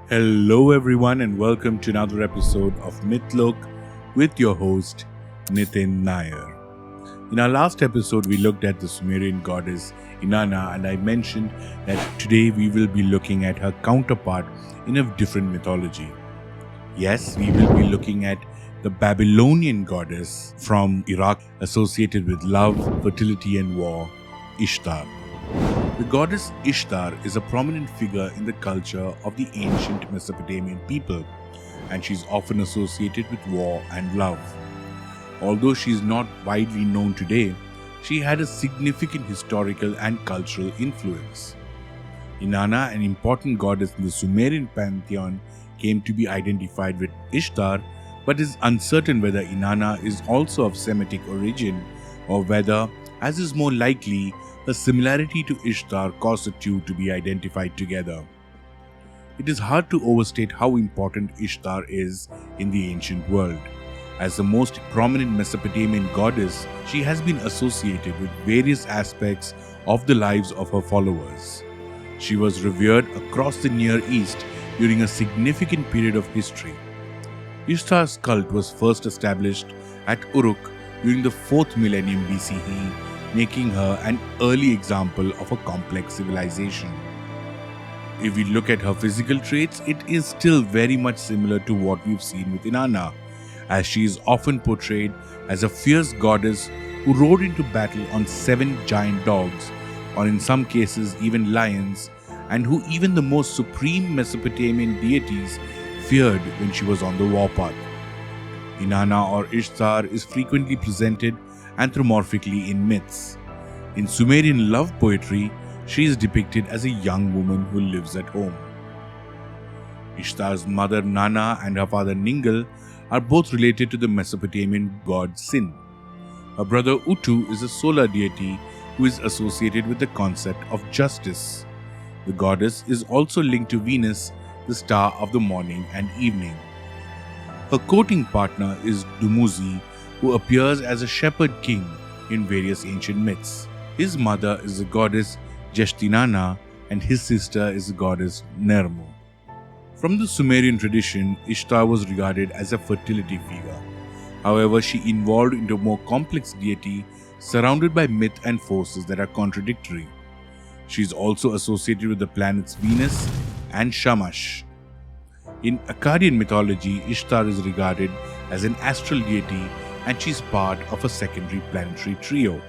Hello, everyone, and welcome to another episode of Mythlok with your host, Nitin Nair. In our last episode, we looked at the Sumerian goddess Inanna, and I mentioned that today we will be looking at her counterpart in a different mythology. Yes, we will be looking at the Babylonian goddess from Iraq associated with love, fertility, and war, Ishtar. The goddess Ishtar is a prominent figure in the culture of the ancient Mesopotamian people, and she is often associated with war and love. Although she is not widely known today, she had a significant historical and cultural influence. Inanna, an important goddess in the Sumerian pantheon, came to be identified with Ishtar, but is uncertain whether Inanna is also of Semitic origin or whether, as is more likely, a similarity to Ishtar caused the two to be identified together. It is hard to overstate how important Ishtar is in the ancient world. As the most prominent Mesopotamian goddess, she has been associated with various aspects of the lives of her followers. She was revered across the Near East during a significant period of history. Ishtar's cult was first established at Uruk during the 4th millennium BCE, making her an early example of a complex civilization. If we look at her physical traits, it is still very much similar to what we've seen with Inanna, as she is often portrayed as a fierce goddess who rode into battle on 7 giant dogs, or in some cases even lions, and who even the most supreme Mesopotamian deities feared when she was on the warpath. Inanna or Ishtar is frequently presented anthropomorphically in myths. In Sumerian love poetry, she is depicted as a young woman who lives at home. Ishtar's mother Nana and her father Ningal are both related to the Mesopotamian god Sin. Her brother Utu is a solar deity who is associated with the concept of justice. The goddess is also linked to Venus, the star of the morning and evening. Her courting partner is Dumuzi, who appears as a shepherd king in various ancient myths. His mother is the goddess Jeshtinana and his sister is the goddess Nermu. From the Sumerian tradition, Ishtar was regarded as a fertility figure. However, she evolved into a more complex deity surrounded by myth and forces that are contradictory. She is also associated with the planets Venus and Shamash. In Akkadian mythology, Ishtar is regarded as an astral deity and she is part of a secondary planetary trio.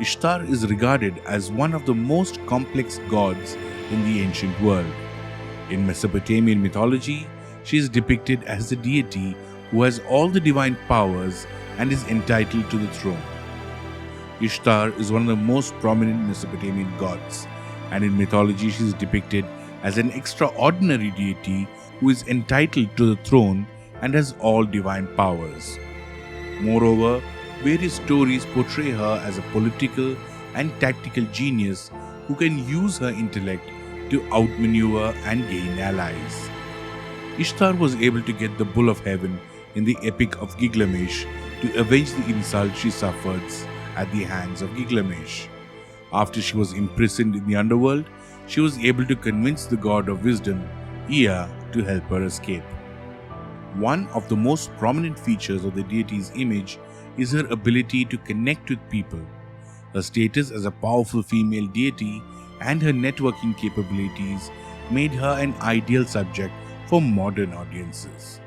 Ishtar is regarded as one of the most complex gods in the ancient world. In Mesopotamian mythology, she is depicted as the deity who has all the divine powers and is entitled to the throne. Ishtar is one of the most prominent Mesopotamian gods, and in mythology she is depicted as an extraordinary deity who is entitled to the throne and has all divine powers. Moreover, various stories portray her as a political and tactical genius who can use her intellect to outmaneuver and gain allies. Ishtar was able to get the Bull of Heaven in the Epic of Gilgamesh to avenge the insult she suffered at the hands of Gilgamesh. After she was imprisoned in the underworld, she was able to convince the god of wisdom, Ea, to help her escape. One of the most prominent features of the deity's image is her ability to connect with people. Her status as a powerful female deity and her networking capabilities made her an ideal subject for modern audiences.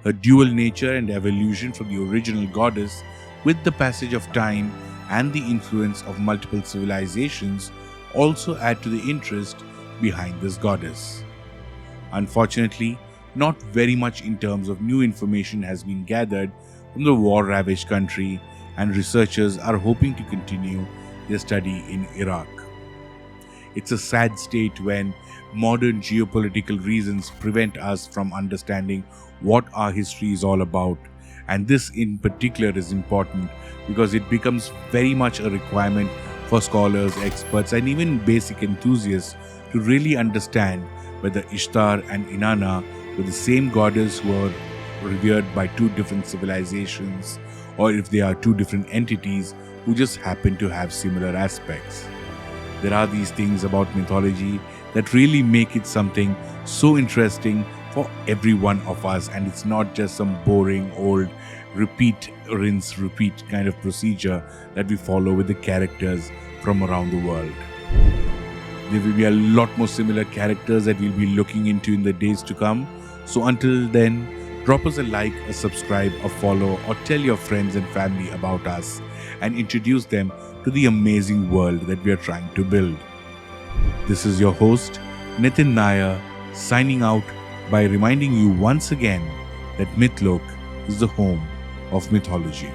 Her dual nature and evolution from the original goddess, with the passage of time and the influence of multiple civilizations, also add to the interest behind this goddess. Unfortunately, not very much in terms of new information has been gathered from the war-ravaged country, and researchers are hoping to continue their study in Iraq. It's a sad state when modern geopolitical reasons prevent us from understanding what our history is all about, and this in particular is important because it becomes very much a requirement for scholars, experts, and even basic enthusiasts to really understand whether Ishtar and Inanna were the same goddess who were revered by two different civilizations, or if they are two different entities who just happen to have similar aspects. There are these things about mythology that really make it something so interesting for every one of us. And it's not just some boring old repeat, rinse, repeat kind of procedure that we follow with the characters from around the world. There will be a lot more similar characters that we'll be looking into in the days to come. So until then, drop us a like, a subscribe, a follow, or tell your friends and family about us and introduce them to the amazing world that we are trying to build. This is your host, Nitin Nair, signing out by reminding you once again that Mythlok is the home of mythology.